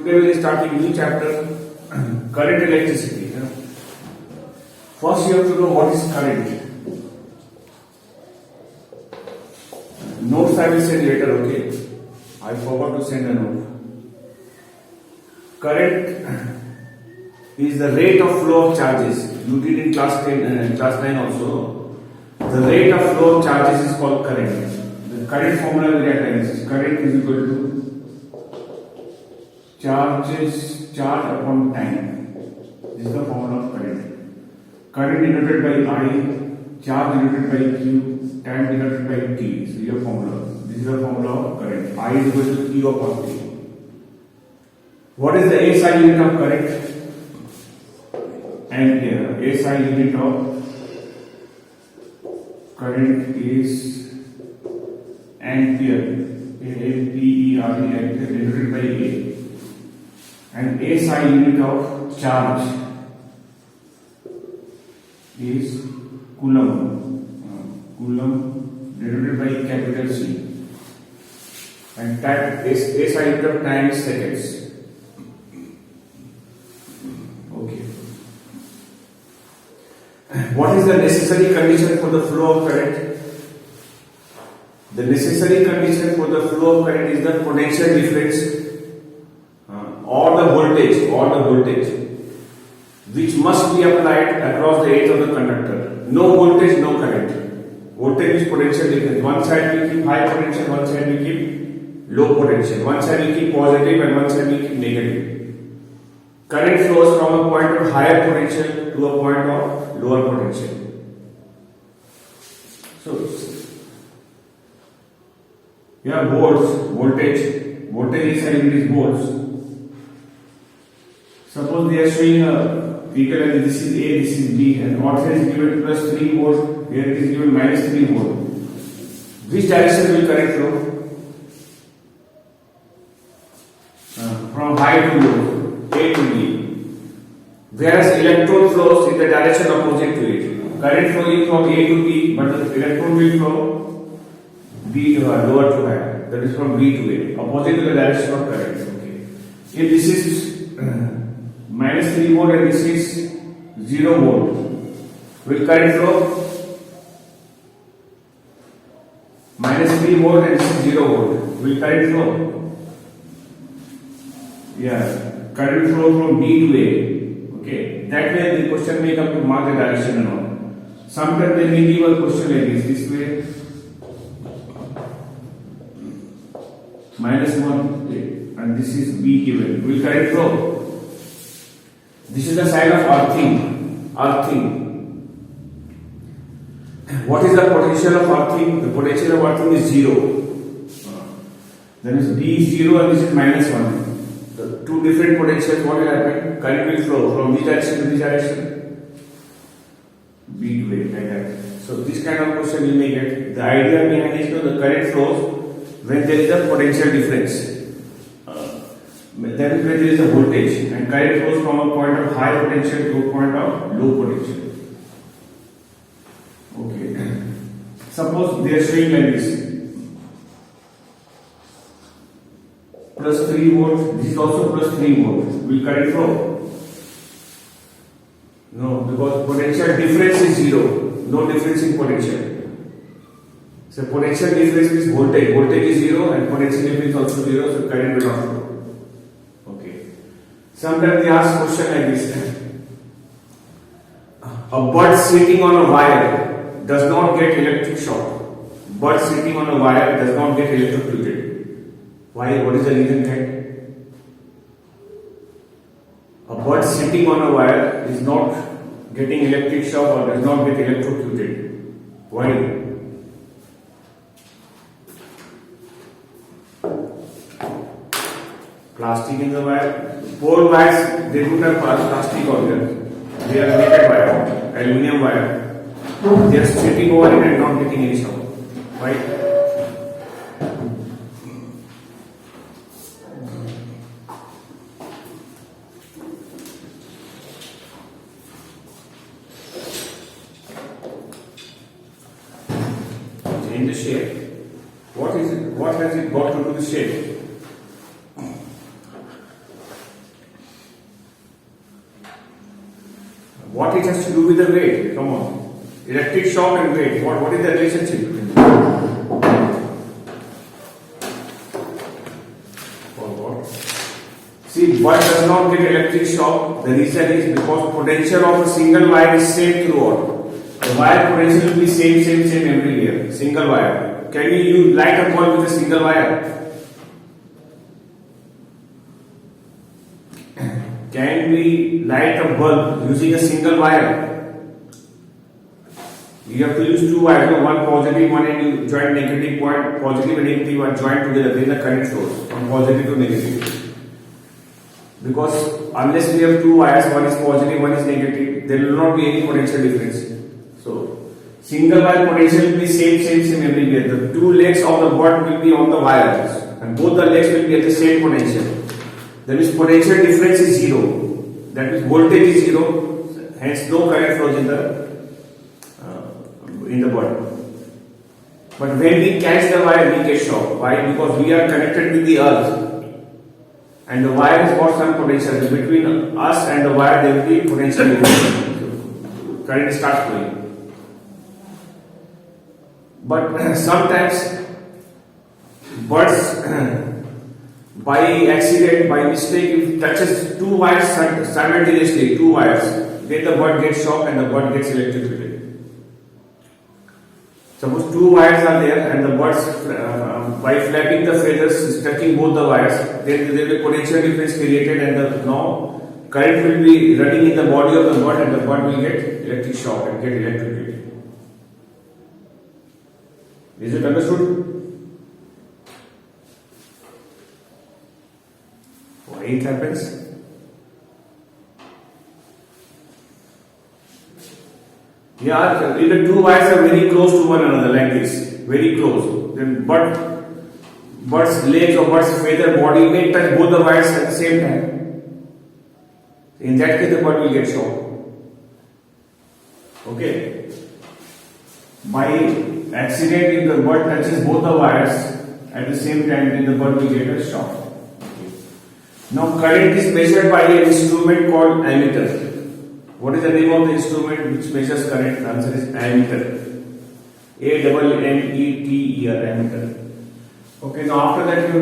Today we are starting new chapter, current electricity. First you have to know what is current. Notes I will send later, okay? I forgot to send a note. Current is the rate of flow of charges. You did in class 10, class 9 also. The rate of flow of charges is called current. The current formula we write like this. Current is equal to charge upon time. This is the formula of current. Current denoted by I, charge denoted by Q, time denoted by T. So your formula. This is the formula of current. I is equal to Q upon T. What is the SI unit of current? Ampere. SI unit of current is ampere. A-M-P-E-R-E, ampere denoted by A. And SI unit of charge is coulomb. Coulomb denoted by capital C. And SI unit of time is seconds. Okay. What is the necessary condition for the flow of current? The necessary condition for the flow of current is the potential difference or the voltage which must be applied across the edge of the conductor. No voltage, no current. Voltage is potential difference. One side we keep high potential, one side we keep low potential. One side we keep positive and one side we keep negative. Current flows from a point of higher potential to a point of lower potential. So, you have volts, voltage is volts. Suppose they are showing a vehicle and this is A, this is B, and outside is given plus 3 volt, here it is given minus 3 volt. Which direction will current flow? From high to low, A to B. Whereas electron flows in the direction opposite to it. Current flowing from A to B, but the electron will flow B to lower to higher. That is from B to A, opposite to the direction of current. Okay. If this is minus 3 volt and this is 0 volt, will current flow? Minus 3 volt and this is 0 volt, will current flow? Yeah, current flow from B to A. Okay, that way the question may come to mark the direction and all. Sometimes they may give a question like this way, minus 1 and this is B given, will current flow? This is the sign of earthing. What is the potential of earthing? The potential of earthing is 0. Then is B is 0 and this is minus 1. The two different potentials, what will happen? Current will flow from this direction to this direction. B to A, like that. So this kind of question you may get. The idea behind is the current flows when there is a potential difference. That is where there is a voltage, and current flows from a point of high potential to a point of low potential. Okay. Suppose they are showing like this. Plus 3 volts, this is also plus 3 volts. Will current flow? No, because potential difference is 0. No difference in potential. So potential difference is voltage. Voltage is 0 and potential difference is also 0, so current will not flow. Sometimes they ask question like this. A bird sitting on a wire does not get electric shock. Bird sitting on a wire does not get electrocuted. Why? What is the reason behind? A bird sitting on a wire is not getting electric shock or does not get electrocuted. Why? Plastic in the wire. Pole wires, they don't have plastic on them. They are naked wire, aluminum wire. They are sitting over it and not getting any shock. Why? Change the shape. What has it got to do with shape? What it has to do with the weight? Come on. Electric shock and weight. What is the relationship? For what? See, bulb does not get electric shock. The reason is because potential of a single wire is same throughout. The wire potential will be same everywhere. Single wire. Can you light a bulb with a single wire? Can we light a bulb using a single wire? You have to use two wires, one positive, one and you join negative point, positive and negative are joined together. There is a current source from positive to negative. Because unless we have two wires, one is positive, one is negative, there will not be any potential difference. So, single wire potential will be same everywhere. The two legs of the bulb will be on the wires and both the legs will be at the same potential. That means potential difference is zero. That means voltage is zero. Hence, no current flows in the bulb. But when we catch the wire, we get shock. Why? Because we are connected with the earth, and the wire has got some potential. Between us and the wire, there will be potential difference. So, current starts flowing. But sometimes birds. By accident, by mistake, if it touches two wires simultaneously, then the bird gets shocked and the bird gets electrocuted. Suppose two wires are there and the birds, by flapping the feathers, touching both the wires, then there will be potential difference created and now current will be running in the body of the bird and the bird will get electric shock and get electrocuted. Is it understood? Why it happens? Yeah, if the two wires are very close to one another like this, very close, then bird's legs or bird's feather body may touch both the wires at the same time. In that case, the bird will get shocked. Okay. By accident, if the bird touches both the wires at the same time, then the bird will get a shock. Now current is measured by an instrument called ammeter. What is the name of the instrument which measures current? The answer is ammeter. A-M-M-E-T-E-R, ammeter. Okay, now after that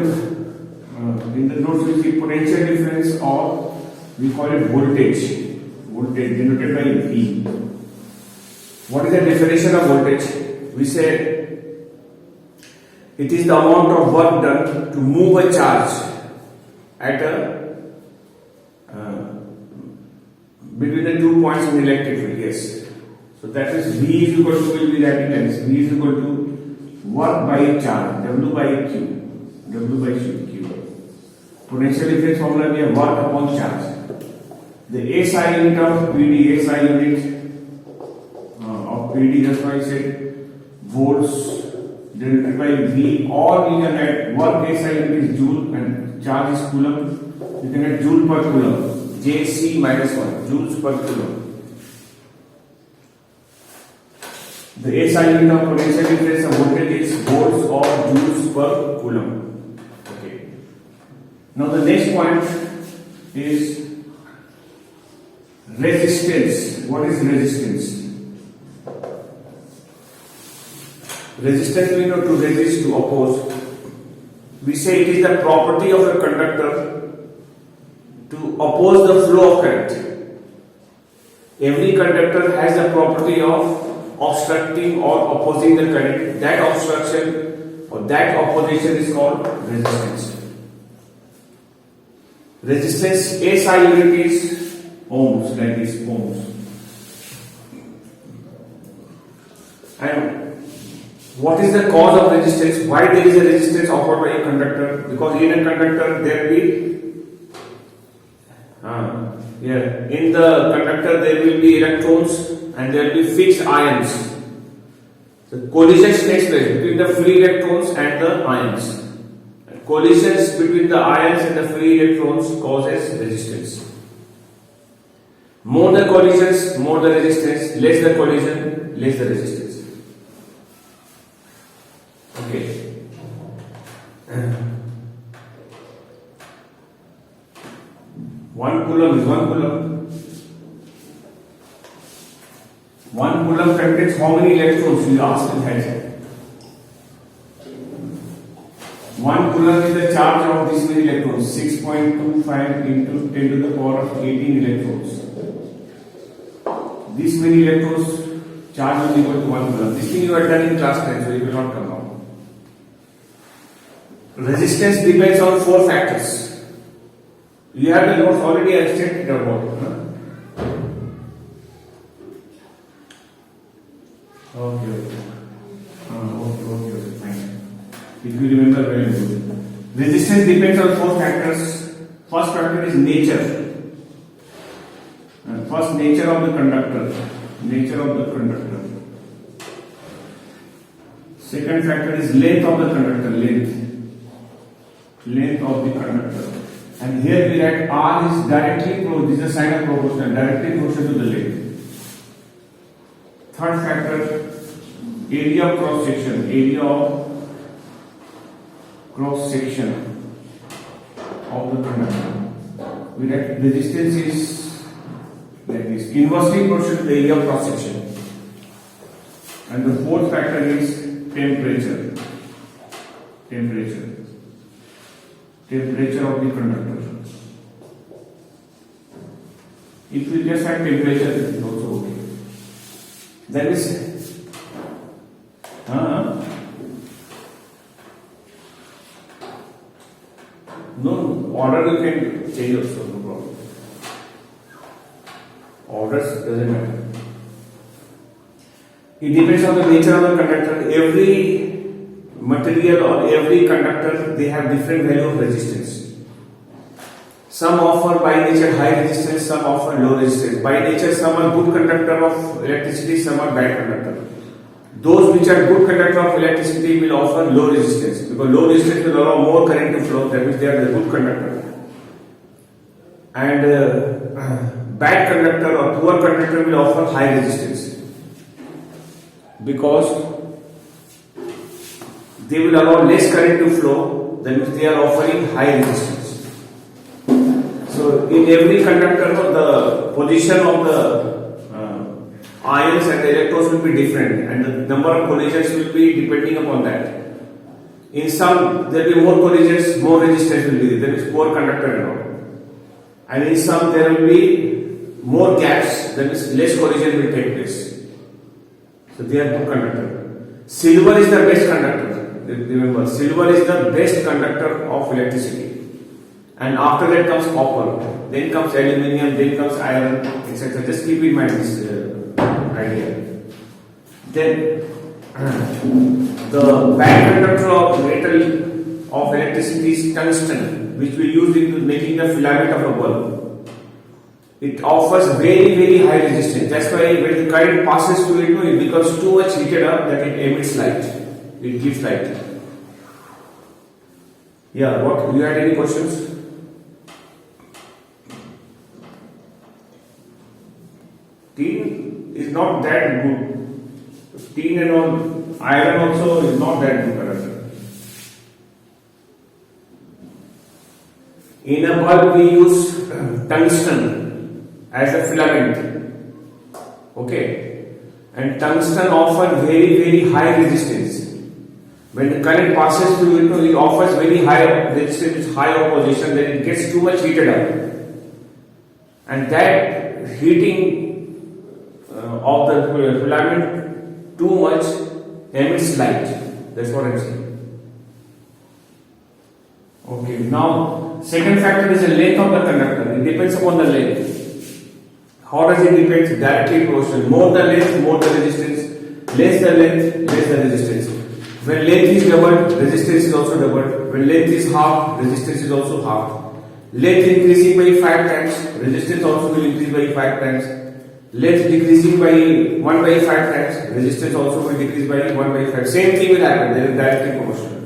in the notes you see potential difference or we call it voltage. Voltage denoted by V. What is the definition of voltage? We say it is the amount of work done to move a charge at between the 2 points in the electric field. Yes. So that is V is equal to, will be writing as V is equal to work by charge, W by Q. W by Q. Potential difference formula we have work upon charge. The SI unit of PD, SI unit of PD, that's why I said volts denoted by V, or we can add work SI unit is joule and charge is coulomb. You can add joule per coulomb. JC minus 1, joules per coulomb. The SI unit of potential difference of voltage is volts or joules per coulomb. Okay. Now the next point is resistance. What is resistance? Resistance we know to resist, to oppose. We say it is the property of a conductor to oppose the flow of current. Every conductor has the property of obstructing or opposing the current. That obstruction or that opposition is called resistance. Resistance SI unit is ohms, like this, ohms. And what is the cause of resistance? Why there is a resistance offered by a conductor? Because in a conductor there will be in the conductor there will be electrons and there will be fixed ions. So collisions takes place between the free electrons and the ions. Collisions between the ions and the free electrons causes resistance. More the collisions, more the resistance. Less the collision, less the resistance. Okay. One coulomb is 1 coulomb. One coulomb contains how many electrons? You ask in head. One coulomb is the charge of this many electrons, 6.25 into 10 to the power of 18 electrons. This many electrons charge will be equal to 1 coulomb. This thing you have done in class 10, so it will not come out. Resistance depends on 4 factors. You have the notes already, I stated about it. Okay, fine. If you remember very good. Resistance depends on 4 factors. First factor is nature. First, nature of the conductor. Second factor is length of the conductor. Length of the conductor. And here we write R is directly, this is a sign of proportional, directly proportional to the length. Third factor, area of cross section. Of the conductor. We write resistance is like this, inversely proportional to the area of cross section. And the fourth factor is temperature of the conductor. If we just have temperature, it is also okay. That is no order you can change also, no problem. Orders doesn't matter. It depends on the nature of the conductor. Every material or every conductor, they have different value of resistance. Some offer by nature high resistance, some offer low resistance. By nature, some are good conductor of electricity, some are bad conductor. Those which are good conductor of electricity will offer low resistance, because low resistance will allow more current to flow. That means they are the good conductor. And bad conductor or poor conductor will offer high resistance, because they will allow less current to flow. That means they are offering high resistance. So in every conductor, the position of the ions and the electrons will be different, and the number of collisions will be depending upon that. In some, there will be more collisions, more resistance will be there, is poor conductor and all. And in some, there will be more gaps, that means less collision will take place. So they are good conductor. Silver is the best conductor. Remember, silver is the best conductor of electricity. And after that comes copper, then comes aluminium, then comes iron, etc. Just keep in mind this idea. Then the bad conductor of metal of electricity is tungsten, which we use in making the filament of a bulb. It offers very high resistance. That's why when the current passes through it, it becomes too much heated up that it emits light. It gives light. Yeah, what? You had any questions? Tin is not that good. Tin and all, iron also is not that good conductor. In a bulb we use tungsten as a filament. Okay. And tungsten offers very high resistance. When the current passes through it, it offers very high resistance, high opposition, then it gets too much heated up. And that heating of the filament too much emits light. That's what I'm saying. Okay, now second factor is the length of the conductor. It depends upon the length. How does it depend? Directly proportional. More the length, more the resistance. Less the length, less the resistance. When length is doubled, resistance is also doubled. When length is half, resistance is also half. Length increasing by 5 times, resistance also will increase by 5 times. Length decreasing by 1 by 5 times, resistance also will decrease by 1 by 5. Same thing will happen, they are directly proportional.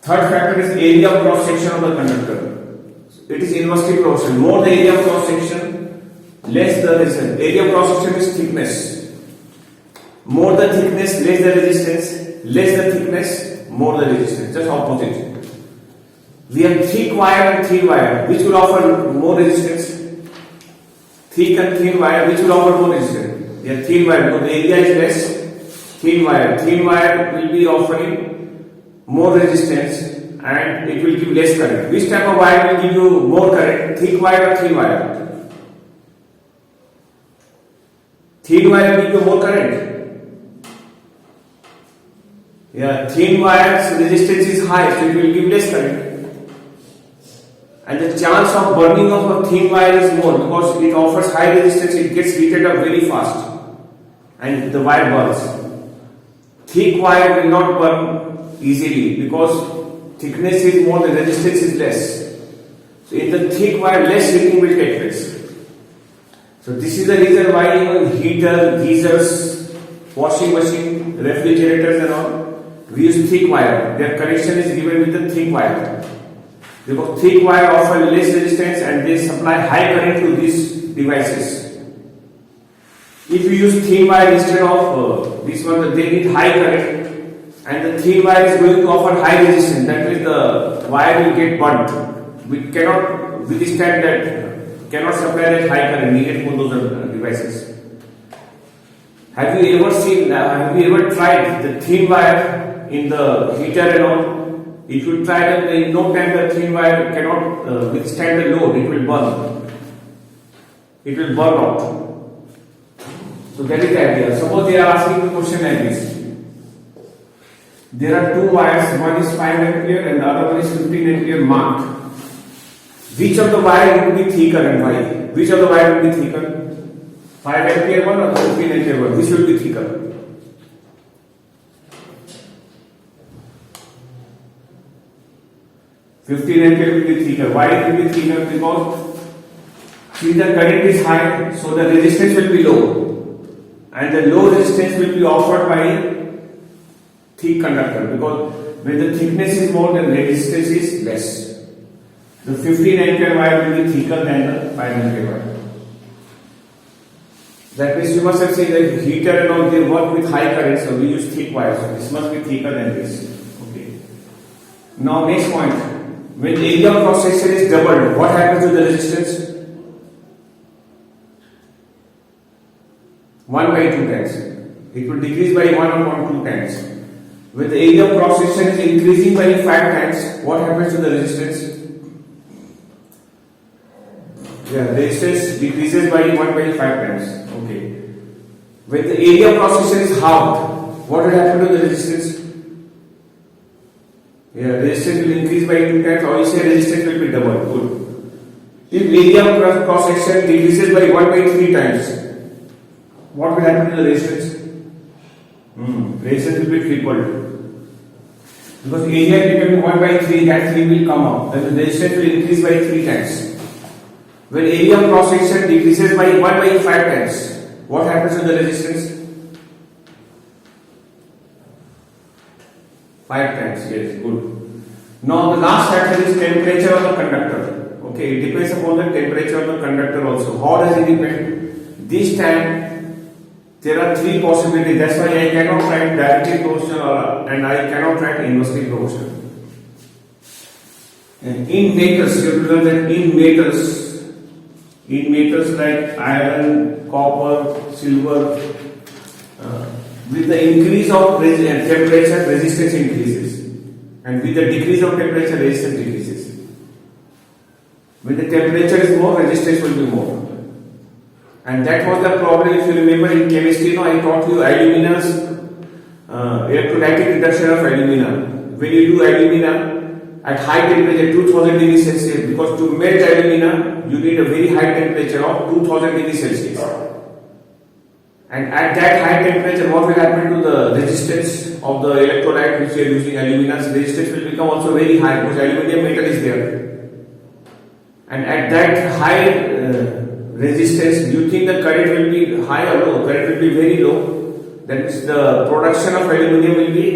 Third factor is area of cross section of the conductor. It is inversely proportional. More the area of cross section, less the resistance. Area of cross section is thickness. More the thickness, less the resistance. Less the thickness, more the resistance. Just opposite. We have thick wire and thin wire. Which will offer more resistance? Thick and thin wire, which will offer more resistance? Here thin wire, because the area is less, thin wire will be offering more resistance and it will give less current. Which type of wire will give you more current, thick wire or thin wire? Thin wire will give you more current. Yeah, thin wire's resistance is high, so it will give less current. And the chance of burning of a thin wire is more because it offers high resistance, it gets heated up very fast and the wire burns. Thick wire will not burn easily because thickness is more, the resistance is less. So in the thick wire, less heating will take place. So this is the reason why even heater, geysers, washing machine, refrigerators and all, we use thick wire. Their connection is given with the thick wire. Because thick wire offer less resistance and they supply high current to these devices. If you use thin wire instead of this one, they need high current and the thin wire is going to offer high resistance. That means the wire will get burnt. We cannot withstand that, cannot supply that high current needed for those devices. Have you ever tried the thin wire in the heater and all? If you try that, in no time the thin wire cannot withstand the load, it will burn. It will burn out. So that is the idea. Suppose they are asking the question like this. There are two wires, one is 5 ampere and the other one is 15 ampere marked. Which of the wire will be thicker and why? Which of the wire will be thicker? 5 ampere one or 15 ampere one? Which will be thicker? 15 ampere will be thicker. Why it will be thicker? Because since the current is high, so the resistance will be low, and the low resistance will be offered by thick conductor. Because when the thickness is more, the resistance is less. The 15 ampere wire will be thicker than the 5 ampere wire. That means you must have seen that heater and all, they work with high current, so we use thick wires. So this must be thicker than this. Okay. Now next point. When the area of cross section is doubled, what happens to the resistance? 1 by 2 times. It will decrease by 1 upon 2 times. When the area of cross section is increasing by 5 times, what happens to the resistance? Yeah, resistance decreases by 1 by 5 times. Okay. When the area of cross section is halved, what will happen to the resistance? Yeah, resistance will increase by 2 times, or you say resistance will be doubled. Good. If area of cross section decreases by 1 by 3 times, what will happen to the resistance? Resistance will be tripled. Because area becoming 1 by 3, that 3 will come out. Then the resistance will increase by 3 times. When area of cross section decreases by 1 by 5 times, what happens to the resistance? 5 times, yes, good. Now the last factor is temperature of the conductor. Okay, it depends upon the temperature of the conductor also. How does it depend? This time there are 3 possibilities. That's why I cannot write directly proportional and I cannot write inversely proportional. And in metals, you have to learn that in metals like iron, copper, silver, with the increase of temperature, resistance increases, and with the decrease of temperature, resistance decreases. When the temperature is more, resistance will be more. And that was the problem. If you remember in chemistry, I taught you alumina's electrolytic reduction of alumina. When you do alumina at high temperature, 2000 degrees Celsius, because to melt alumina, you need a very high temperature of 2000 degrees Celsius. And at that high temperature, what will happen to the resistance of the electrolyte which we are using, alumina's resistance will become also very high because aluminium metal is there. And at that high resistance, do you think the current will be high or low? Current will be very low. That means the production of aluminium will be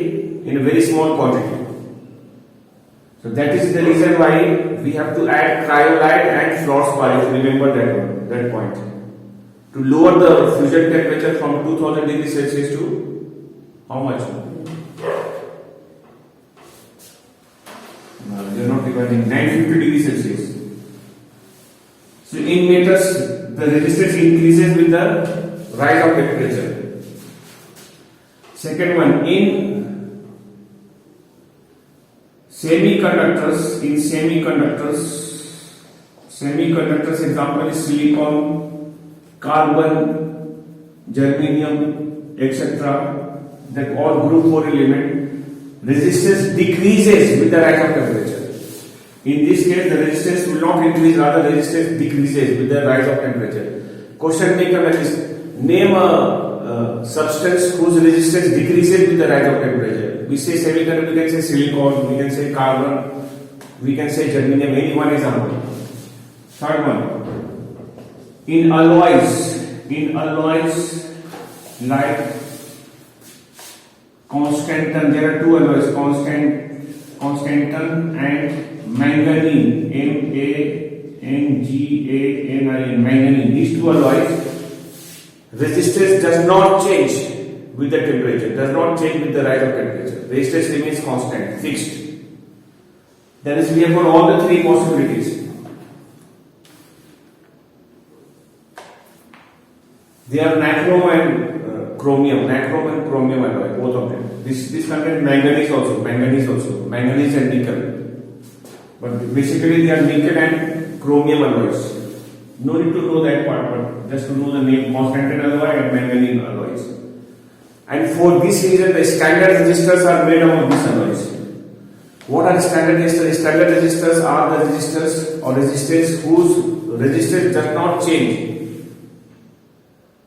in a very small quantity. So that is the reason why we have to add cryolite and fluorspar, if you remember that point. To lower the fusion temperature from 2000 degrees Celsius to how much? They are not dividing, 950 degrees Celsius. So in meters, the resistance increases with the rise of temperature. Second one, in semiconductors, example is silicon, carbon, germanium, etc. That all group 4 element, resistance decreases with the rise of temperature. In this case, the resistance will not increase, rather resistance decreases with the rise of temperature. Question may come like this: name a substance whose resistance decreases with the rise of temperature. We say semiconductor, we can say silicon, we can say carbon, we can say germanium, any one example. Third one, in alloys like constantan, there are two alloys, constantan and manganese, manganese. These two alloys, resistance does not change with the temperature, does not change with the rise of temperature. Resistance remains constant, fixed. That is, we have got all the three possibilities. They are nachrome and chromium alloy, both of them. This contains manganese also, manganese and nickel. But basically they are nickel and chromium alloys. No need to know that part, but just to know the name, constantan alloy and manganese alloys. And for this reason, the standard resistors are made up of these alloys. What are standard resistors? Standard resistors are the resistors or resistance whose resistance does not change.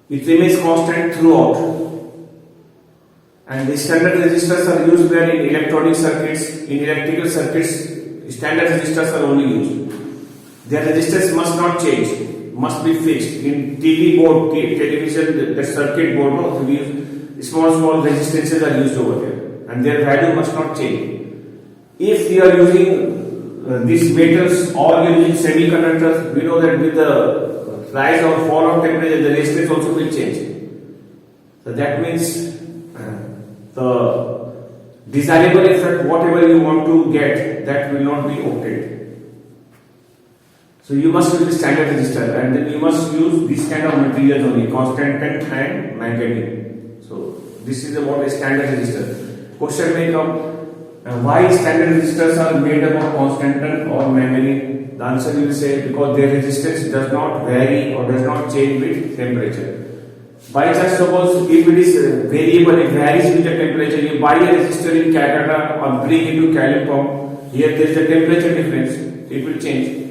It remains constant throughout. And the standard resistors are used where in electronic circuits, in electrical circuits, standard resistors are only used. Their resistance must not change, must be fixed. In TV board, television, the circuit board, also we use small resistances are used over there, and their value must not change. If we are using these metals or we are using semiconductors, we know that with the rise or fall of temperature, the resistance also will change. So that means the desirable effect, whatever you want to get, that will not be obtained. So you must use the standard resistor, and then you must use this kind of materials only, constantan and manganese. So this is about a standard resistor. Question may come, why standard resistors are made up of constantan or manganese? The answer will say because their resistance does not vary or does not change with temperature. By just suppose if it is variable, it varies with the temperature. You buy a resistor in Calcutta or bring it to Kalimpong, here there is a temperature difference, it will change.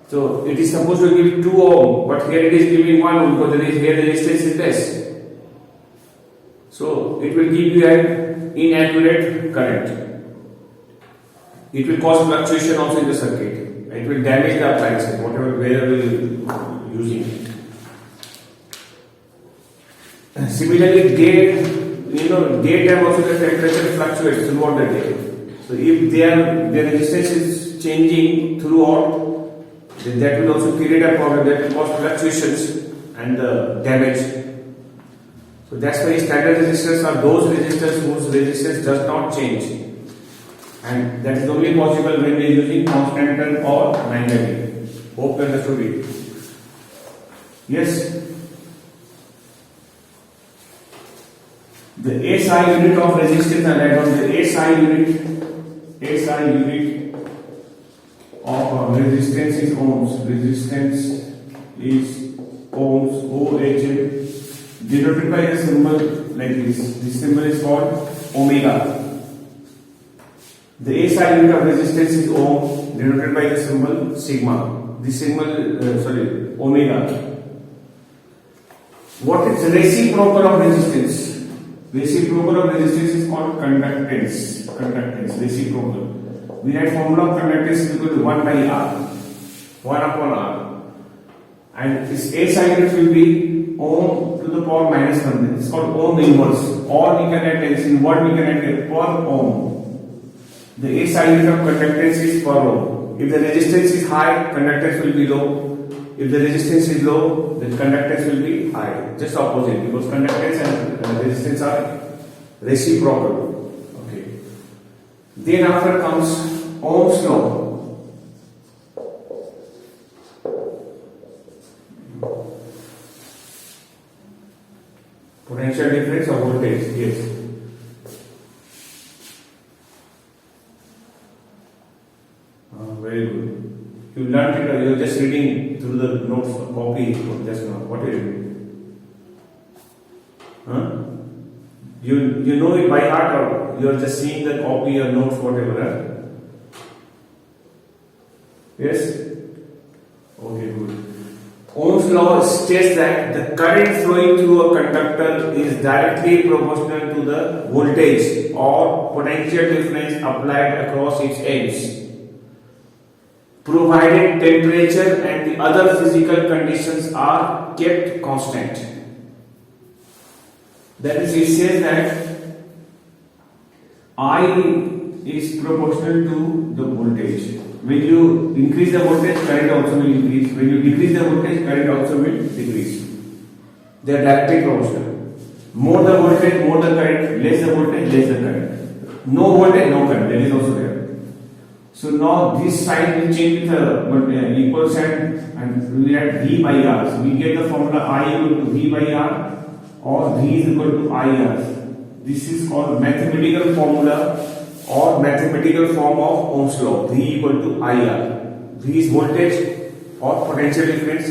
So it is supposed to give 2 ohm, but here it is giving 1 ohm because here the resistance is less. So it will give you an inaccurate current. It will cause fluctuation also in the circuit. It will damage the appliances, whatever wherever you are using. Similarly, daytime also the temperature fluctuates throughout the day. So if their resistance is changing throughout, then that will also create a problem, that will cause fluctuations and damage. So that's why standard resistors are those resistors whose resistance does not change. And that is only possible when we are using constantan or manganese. Hope you understood it. Yes. The SI unit of resistance and add on the SI unit of resistance is ohms. Resistance is ohms, OH, denoted by a symbol like this. This symbol is called omega. The SI unit of resistance is ohm, denoted by the symbol sigma. The symbol, omega. What is reciprocal of resistance? Reciprocal of resistance is called conductance. Reciprocal. We write formula of conductance is equal to 1 by R. 1 upon R. And this SI unit will be ohm to the power minus 1. It's called ohm inverse. Or we can write as in what we can write per ohm. The SI unit of conductance is per ohm. If the resistance is high, conductance will be low. If the resistance is low, then conductance will be high. Just opposite, because conductance and resistance are reciprocal. Okay. Then after comes Ohm's law. Potential difference of voltage, yes. Very good. You learned it, you are just reading through the notes, copy just now. What are you doing? Huh? You know it by heart or you are just seeing the copy or notes, whatever? Huh? Yes? Okay, good. Ohm's law states that the current flowing through a conductor is directly proportional to the voltage or potential difference applied across its ends, provided temperature and the other physical conditions are kept constant. That is, it says that I is proportional to the voltage. When you increase the voltage, current also will increase. When you decrease the voltage, current also will decrease. They are directly proportional. More the voltage, more the current. Less the voltage, less the current. No voltage, no current. That is also there. So now this sign will change with the equal sign, and we add V by R. So we get the formula I equal to V by R or V is equal to IR. This is called mathematical formula or mathematical form of Ohm's law. V equal to IR. V is voltage or potential difference,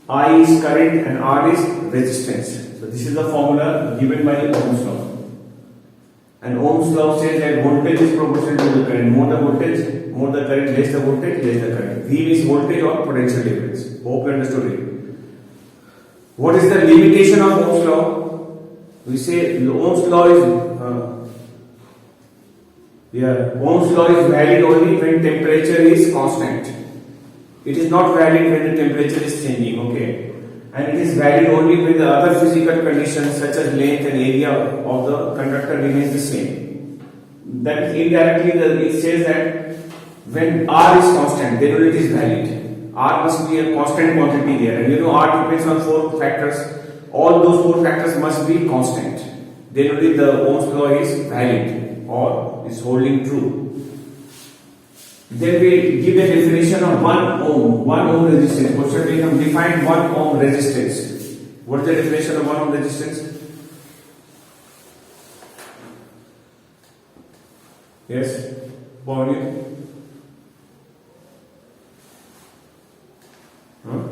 I is current and R is resistance. So this is the formula given by Ohm's law. And Ohm's law says that voltage is proportional to the current. More the voltage, more the current, less the voltage, less the current. V is voltage or potential difference. Hope you understood it. What is the limitation of Ohm's law? We say Ohm's law is Ohm's law is valid only when temperature is constant. It is not valid when the temperature is changing. Okay. And it is valid only when the other physical conditions such as length and area of the conductor remains the same. That is indirectly it says that when R is constant, then only it is valid. R must be a constant quantity there, and you know R depends on 4 factors. All those 4 factors must be constant. Then only the Ohm's law is valid or is holding true. Then we give the definition of 1 ohm. 1 ohm resistance. Question we have defined 1 ohm resistance. What is the definition of 1 ohm resistance? Yes, Bonnie. Huh?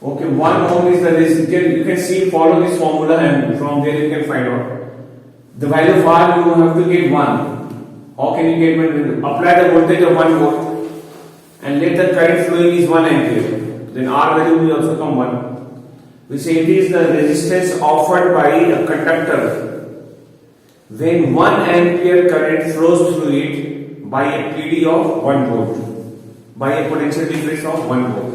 Okay, 1 ohm is the resistance. You can see, follow this formula, and from there you can find out. The value of R you have to get 1. How can you get 1? Apply the voltage of 1 volt and let the current flowing is 1 ampere. Then R value will also come 1. We say it is the resistance offered by a conductor when 1 ampere current flows through it by a PD of 1 volt, by a potential difference of 1 volt.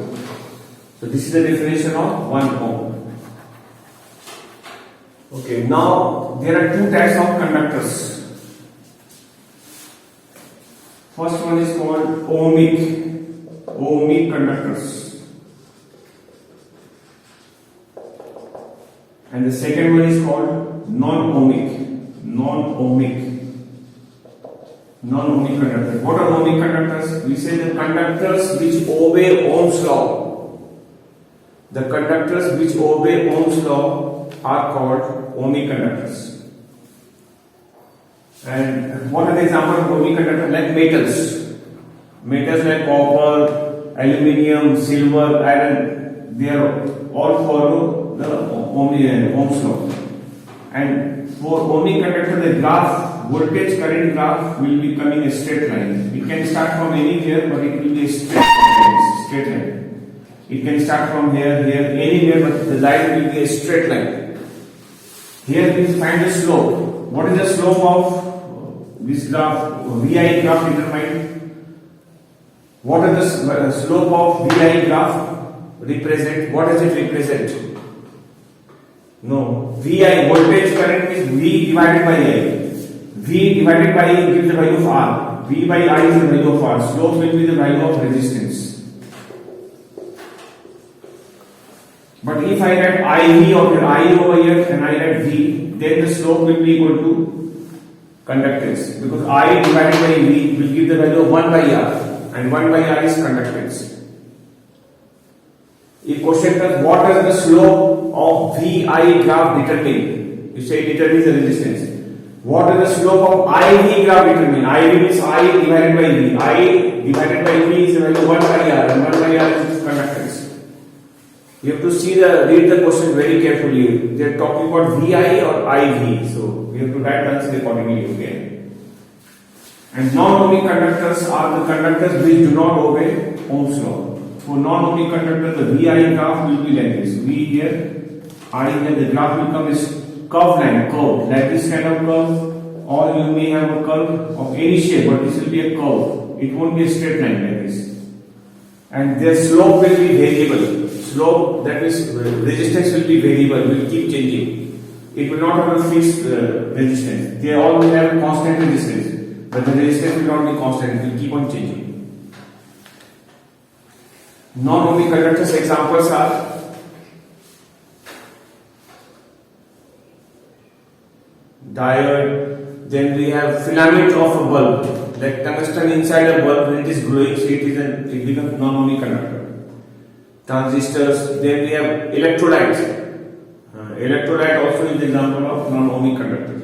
So this is the definition of 1 ohm. Okay, now there are 2 types of conductors. First one is called ohmic conductors, and the second one is called non-ohmic conductors. What are ohmic conductors? We say the conductors which obey Ohm's law. The conductors which obey Ohm's law are called ohmic conductors. And what are the examples of ohmic conductors? Like metals like copper, aluminium, silver, iron, they are all follow the Ohm's law. And for ohmic conductor, the graph, voltage current graph will be coming a straight line. It can start from anywhere, but it will be a straight line. It can start from here, anywhere, but the line will be a straight line. Here we find the slope. What is the slope of this graph? VI graph determined. What is the slope of VI graph represent? What does it represent? No. VI, voltage current, is V divided by I. V divided by I gives the value of R. V by I is the value of R. Slope will be the value of resistance. But if I write IV or I over here and I write V, then the slope will be equal to conductance, because I divided by V will give the value of 1 by R, and 1 by R is conductance. If question comes, what does the slope of VI graph determine? You say it determines the resistance. What does the slope of IV graph determine? IV means I divided by V. I divided by V is the value 1 by R, and 1 by R is conductance. You have to read the question very carefully. They are talking about VI or IV, so we have to write the answer accordingly. Okay. And non-ohmic conductors are the conductors which do not obey Ohm's law. For non-ohmic conductor, the VI graph will be like this. V here, I here. The graph will come as curved line, curved, like this kind of curve, or you may have a curve of any shape, but this will be a curve. It won't be a straight line like this. And their slope will be variable. Slope, that is, resistance will be variable, will keep changing. It will not have a fixed resistance. They all will have constant resistance, but the resistance will not be constant. It will keep on changing. Non-ohmic conductors examples are diode. Then we have filament of a bulb, like tungsten inside a bulb. When it is glowing, so it becomes non-ohmic conductor. Transistors. Then we have electrolytes. Electrolyte also is the example of non-ohmic conductor.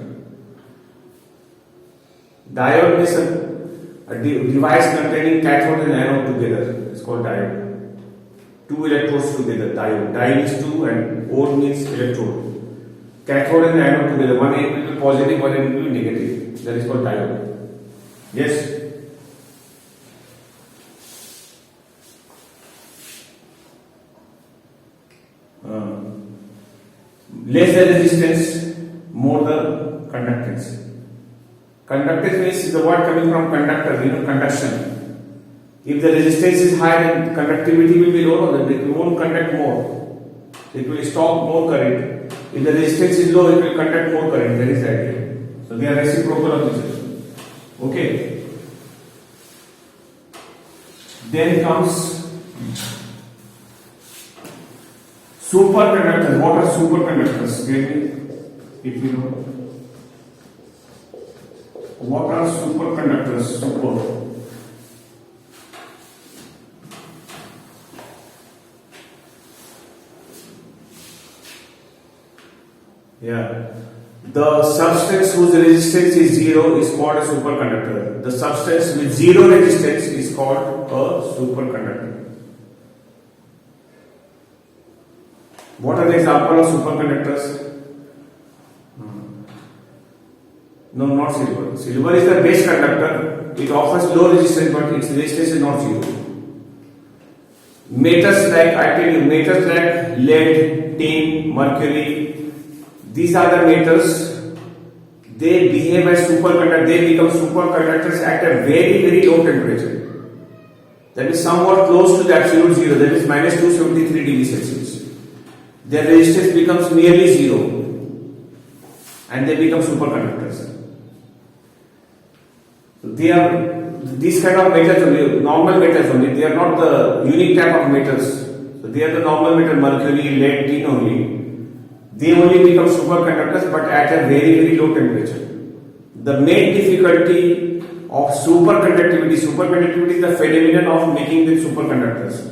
Diode is a device containing cathode and anode together. It's called diode. Two electrodes together. Diode. Di means two and ode means electrode. Cathode and anode together. One end will be positive, one end will be negative. That is called diode. Yes. Less the resistance, more the conductance. Conductance means the word coming from conductor, conduction. If the resistance is high, then conductivity will be lower, then it won't conduct more. It will stop more current. If the resistance is low, it will conduct more current. That is the idea. So they are reciprocal of each other. Okay. Then comes superconductors. What are superconductors? If you know. What are superconductors? Super. Yeah. The substance whose resistance is zero is called a superconductor. The substance with zero resistance is called a superconductor. What are the examples of superconductors? No, not silver. Silver is the base conductor. It offers low resistance, but its resistance is not zero. Metals like lead, tin, mercury. These are the metals. They behave as superconductors. They become superconductors at a very, very low temperature. That is somewhat close to the absolute zero. That is minus 273 degrees Celsius. Their resistance becomes nearly zero, and they become superconductors. They are these kind of metals only, normal metals only. They are not the unique type of metals. So they are the normal metal, mercury, lead, tin only. They only become superconductors, but at a very, very low temperature. The main difficulty of superconductivity is the phenomenon of making them superconductors.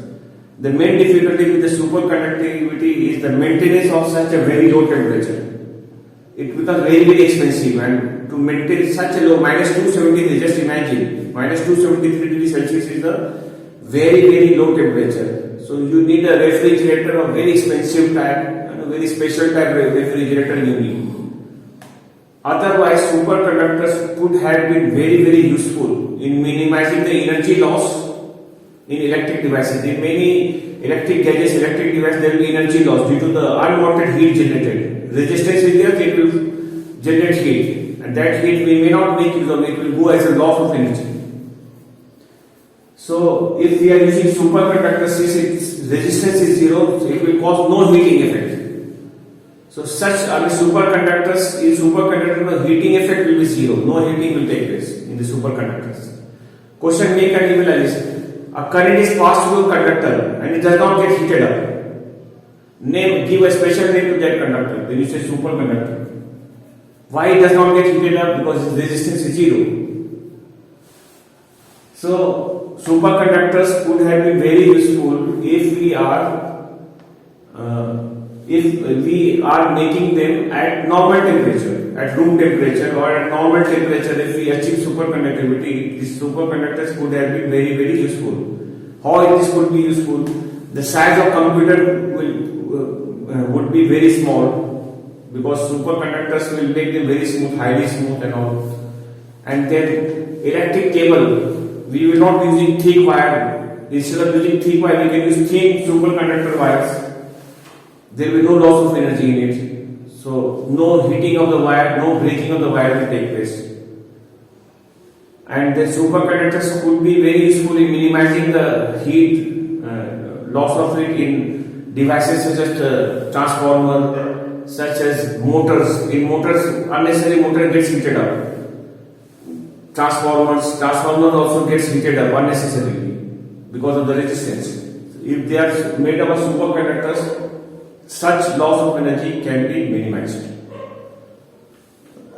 The main difficulty with the superconductivity is the maintenance of such a very low temperature. It becomes very, very expensive, and to maintain such a low minus 273, just imagine, minus 273 degrees Celsius is a very, very low temperature. So you need a refrigerator of very expensive type, and a very special type refrigerator you need. Otherwise, superconductors could have been very, very useful in minimizing the energy loss in electric devices. In many electric gadgets, electric devices, there will be energy loss due to the unwanted heat generated. Resistance is there, it will generate heat, and that heat we may not make use of. It will go as a loss of energy. So, if we are using superconductors, since its resistance is zero, so it will cause no heating effect. So, such superconductors, in superconductor, the heating effect will be zero. No heating will take place in the superconductors. Question make and you will analyze. A current is passed through a conductor and it does not get heated up. Give a special name to that conductor. Then you say superconductor. Why it does not get heated up? Because its resistance is zero. So superconductors could have been very useful if we are if we are making them at normal temperature, at room temperature or at normal temperature, if we achieve superconductivity, these superconductors could have been very, very useful. How this could be useful? The size of computer would be very small, because superconductors will make them very smooth, highly smooth and all. And then electric cable, we will not be using thick wire. Instead of using thick wire, we can use thin superconductor wires. There will be no loss of energy in it. So no heating of the wire, no breaking of the wire will take place. And the superconductors could be very useful in minimizing the heat, loss of heat in devices such as transformer, such as motors. In motors, unnecessary motor gets heated up. Transformers also gets heated up unnecessarily because of the resistance. If they are made up of superconductors, such loss of energy can be minimized.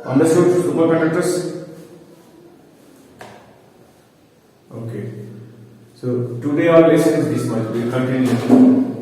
Understood, superconductors? Okay. So today our lesson is this much. We will continue.